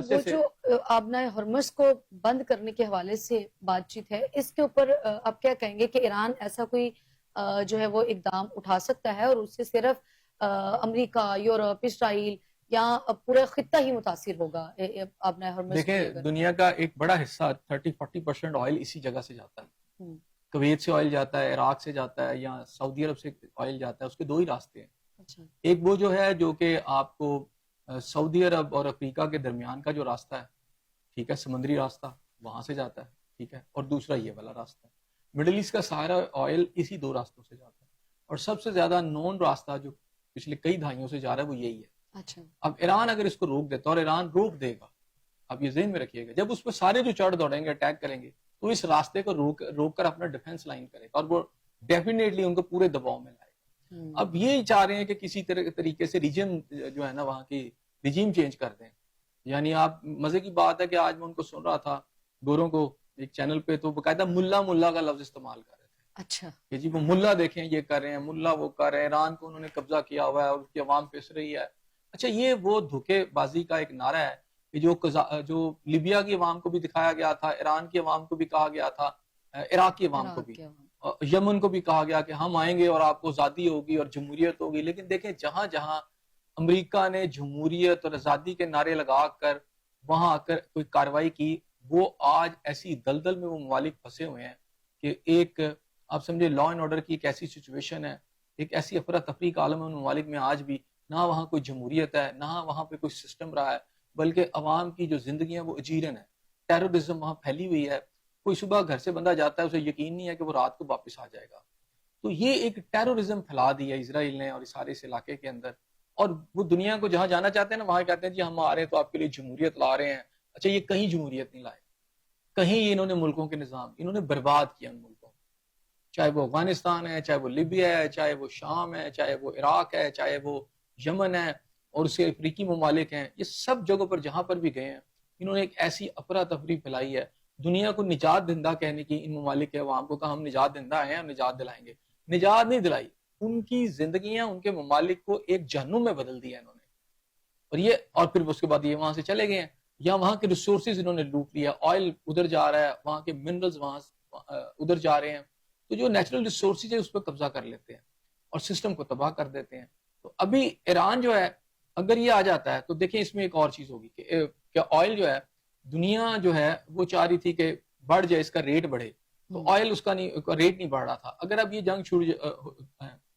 صاحب وہ جو آبنائے ہرمز کو بند کرنے کے حوالے سے بات چیت ہے، اس کے اوپر آپ کیا کہیں گے کہ ایران ایسا کوئی جو ہے وہ اقدام اٹھا سکتا ہے اور اس سے صرف امریکہ، یورپ، اسرائیل یا پورا خطہ ہی متاثر ہوگا آبنائے ہرمز کی؟ دیکھیں دنیا کا ایک بڑا حصہ 30-40% آئل اسی جگہ سے جاتا ہے. کویت سے آئل جاتا ہے، عراق سے جاتا ہے، یا سعودی عرب سے آئل جاتا ہے. اس کے دو ہی راستے ہیں. اچھا. ایک وہ جو ہے جو کہ آپ کو سعودی عرب اور افریقہ کے درمیان کا جو راستہ ہے، ٹھیک ہے، سمندری راستہ وہاں سے جاتا ہے، ٹھیک ہے، اور دوسرا یہ والا راستہ ہے. مڈل ایسٹ کا سارا آئل اسی دو راستوں سے جاتا ہے، اور سب سے زیادہ نون راستہ جو پچھلے کئی دہائیوں سے جا رہا ہے وہ یہی ہے. اچھا. اب ایران اگر اس کو روک دیتا اور ایران روک دے گا، آپ یہ ذہن میں رکھیے گا، جب اس پہ سارے جو چڑھ دوڑیں گے، اٹیک کریں گے، تو اس راستے کو روک کر اپنا ڈیفنس لائن کرے گا، اور وہ ڈیفینیٹلی ان کو پورے دباؤ میں لائے گا. اب یہ چاہ رہے ہیں کہ کسی طریقے سے ریجن جو ہے نا وہاں کی ریجیم چینج کر دیں. یعنی آپ مزے کی بات ہے کہ آج میں ان کو سن رہا تھا گوروں کو ایک چینل پہ، تو باقاعدہ ملا کا لفظ استعمال کر رہے تھے. اچھا. کہ جی وہ ملا دیکھیں یہ کر رہے ہیں، ملا وہ کر رہے ہیں، ایران کو انہوں نے قبضہ کیا ہوا ہے اور اس کی عوام پس رہی ہے. اچھا، یہ وہ دھوکے بازی کا ایک نعرہ ہے کہ جو لیبیا کی عوام کو بھی دکھایا گیا تھا، ایران کی عوام کو بھی کہا گیا تھا، عراق کی عوام کو بھی، یمن کو بھی کہا گیا کہ ہم آئیں گے اور آپ کو آزادی ہوگی اور جمہوریت ہوگی. لیکن دیکھیں جہاں جہاں امریکہ نے جمہوریت اور آزادی کے نعرے لگا کر وہاں آ کر کوئی کاروائی کی، وہ آج ایسی دلدل میں وہ ممالک پھنسے ہوئے ہیں کہ ایک آپ سمجھے لا اینڈ آرڈر کی ایک ایسی سچویشن ہے، ایک ایسی افراتفری کا عالم ہے ان ممالک میں آج بھی. نہ وہاں کوئی جمہوریت ہے، نہ وہاں پہ کوئی سسٹم رہا ہے، بلکہ عوام کی جو زندگیاں وہ اجیرن ہے. ٹیررزم وہاں پھیلی ہوئی ہے. کوئی صبح گھر سے بندہ جاتا ہے، اسے یقین نہیں ہے کہ وہ رات کو واپس آ جائے گا. تو یہ ایک ٹیررزم پھیلا دیا اسرائیل نے اور اس سارے اس علاقے کے اندر. اور وہ دنیا کو جہاں جانا چاہتے ہیں نا، وہاں کہتے ہیں جی ہم آ رہے ہیں تو آپ کے لیے جمہوریت لا رہے ہیں. اچھا، یہ کہیں جمہوریت نہیں لائے، کہیں انہوں نے ملکوں کے نظام انہوں نے برباد کیا ان ملکوں، چاہے وہ افغانستان ہے، چاہے وہ لیبیا ہے، چاہے وہ شام ہے، چاہے وہ عراق ہے، چاہے وہ یمن ہے، اور اس کے افریقی ممالک ہیں. یہ سب جگہوں پر جہاں پر بھی گئے ہیں انہوں نے ایک ایسی افراتفری پھیلائی ہے. دنیا کو نجات دہندہ کہنے کی ان ممالک کے عوام کو کہا ہم نجات دہندہ ہیں اور نجات دلائیں گے. نجات نہیں دلائی، ان کی زندگیاں ان کے ممالک کو ایک جہنم میں بدل دیا انہوں نے. اور پھر اس کے بعد یہ وہاں سے چلے گئے ہیں، یا وہاں کے ریسورسز انہوں نے لوٹ لیا. آئل ادھر جا رہا ہے، وہاں کے منرلز وہاں ادھر جا رہے ہیں. تو جو نیچرل ریسورسز ہے اس پہ قبضہ کر لیتے ہیں اور سسٹم کو تباہ کر دیتے ہیں. تو ابھی ایران جو ہے اگر یہ آ جاتا ہے تو دیکھیں اس میں ایک اور چیز ہوگی کہ آئل جو ہے دنیا جو ہے وہ چاہ رہی تھی کہ بڑھ جائے، اس کا ریٹ بڑھے، تو آئل اس کا ریٹ نہیں بڑھ رہا تھا. اگر اب یہ جنگ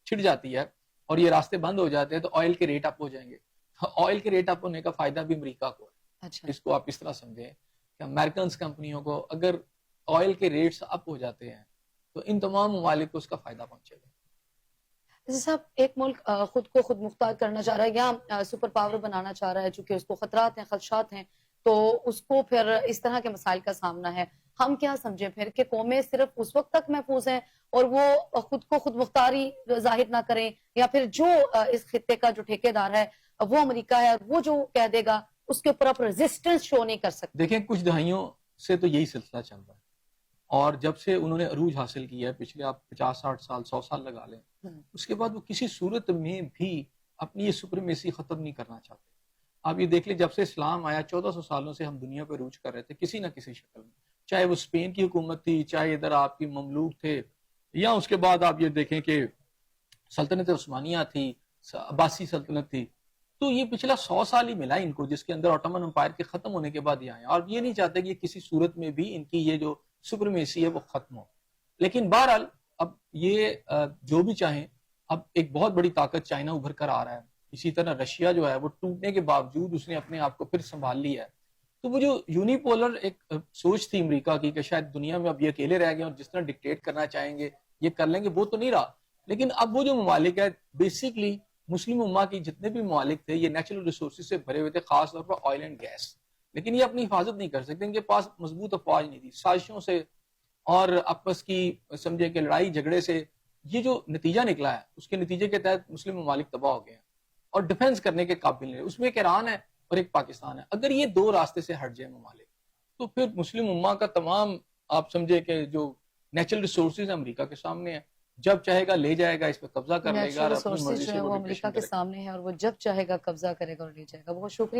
چھڑ جاتی ہے اور یہ راستے بند ہو جاتے ہیں تو آئل کے ریٹ اپ ہو جائیں گے. آئل کے ریٹ اپ ہونے کا فائدہ بھی امریکہ کو ہے. اچھا. اس کو آپ اس طرح سمجھیں کہ امریکنز کمپنیوں کو اگر آئل کے ریٹس اپ ہو جاتے ہیں تو ان تمام ممالک کو اس کا فائدہ پہنچے گا. صاحب ایک ملک خود کو خود مختار کرنا چاہ رہا ہے یا سپر پاور بنانا چاہ رہا ہے، چونکہ اس کو خطرات ہیں، خدشات ہیں، تو اس کو پھر اس طرح کے مسائل کا سامنا ہے. ہم کیا سمجھیں پھر کہ قومیں صرف اس وقت تک محفوظ ہیں اور وہ خود کو خود مختاری ظاہر نہ کریں، یا پھر جو اس خطے کا جو ٹھیکیدار ہے وہ امریکہ ہے، وہ جو کہہ دے گا اس کے اوپر آپ ریزسٹنس شو نہیں کر سکتے؟ دیکھیں کچھ دہائیوں سے تو یہی سلسلہ چل رہا ہے، اور جب سے انہوں نے عروج حاصل کیا ہے پچھلے آپ 50-60 سال 100 سال لگا لیں، اس کے بعد وہ کسی صورت میں بھی اپنی یہ سپریمیسی ختم نہیں کرنا چاہتے. آپ یہ دیکھ لیں جب سے اسلام آیا 1400 سالوں سے ہم دنیا پہ عروج کر رہے تھے کسی نہ کسی شکل میں، چاہے وہ اسپین کی حکومت تھی، چاہے ادھر آپ کی مملوک تھے، یا اس کے بعد آپ یہ دیکھیں کہ سلطنت عثمانیہ تھی، عباسی سلطنت تھی. تو یہ پچھلا 100 سال ہی ملا ان کو جس کے اندر آٹومن امپائر کے ختم ہونے کے بعد یہ آئے، اور یہ نہیں چاہتے کہ کسی صورت میں بھی ان کی یہ جو سپریمیسی ہے وہ ختم ہو. لیکن بہرحال اب یہ جو بھی چاہیں، اب ایک بہت بڑی طاقت چائنا ابھر کر آ رہا ہے. اسی طرح رشیا جو ہے وہ ٹوٹنے کے باوجود اس نے اپنے آپ کو پھر سنبھال لیا ہے. تو وہ جو یونیپولر ایک سوچ تھی امریکہ کی کہ شاید دنیا میں اب یہ اکیلے رہ گئے اور جس طرح ڈکٹیٹ کرنا چاہیں گے یہ کر لیں گے، وہ تو نہیں رہا. لیکن اب وہ جو ممالک ہے بیسیکلی مسلم امہ کی جتنے بھی ممالک تھے یہ نیچرل ریسورسز سے بھرے ہوئے تھے، خاص طور پر آئل اینڈ گیس. لیکن یہ اپنی حفاظت نہیں کر سکتے، ان کے پاس مضبوط افواج نہیں تھی. سازشوں سے اور آپس کی سمجھے کہ لڑائی جھگڑے سے یہ جو نتیجہ نکلا ہے اس کے نتیجے کے تحت مسلم ممالک تباہ ہو گئے ہیں اور ڈیفنس کرنے کے قابل نہیں. اس میں ایک ایران ہے اور ایک پاکستان ہے. اگر یہ دو راستے سے ہٹ جائے ممالک تو پھر مسلم امہ کا تمام آپ سمجھے کہ جو نیچرل ریسورسز ہیں امریکہ کے سامنے ہیں، جب چاہے گا لے جائے گا، اس پہ قبضہ کر لے گا، نیچرل ریسورسز جو ہے وہ امریکہ کے سامنے ہے اور وہ جب چاہے گا قبضہ کرے گا اور لے جائے گا. بہت شکریہ.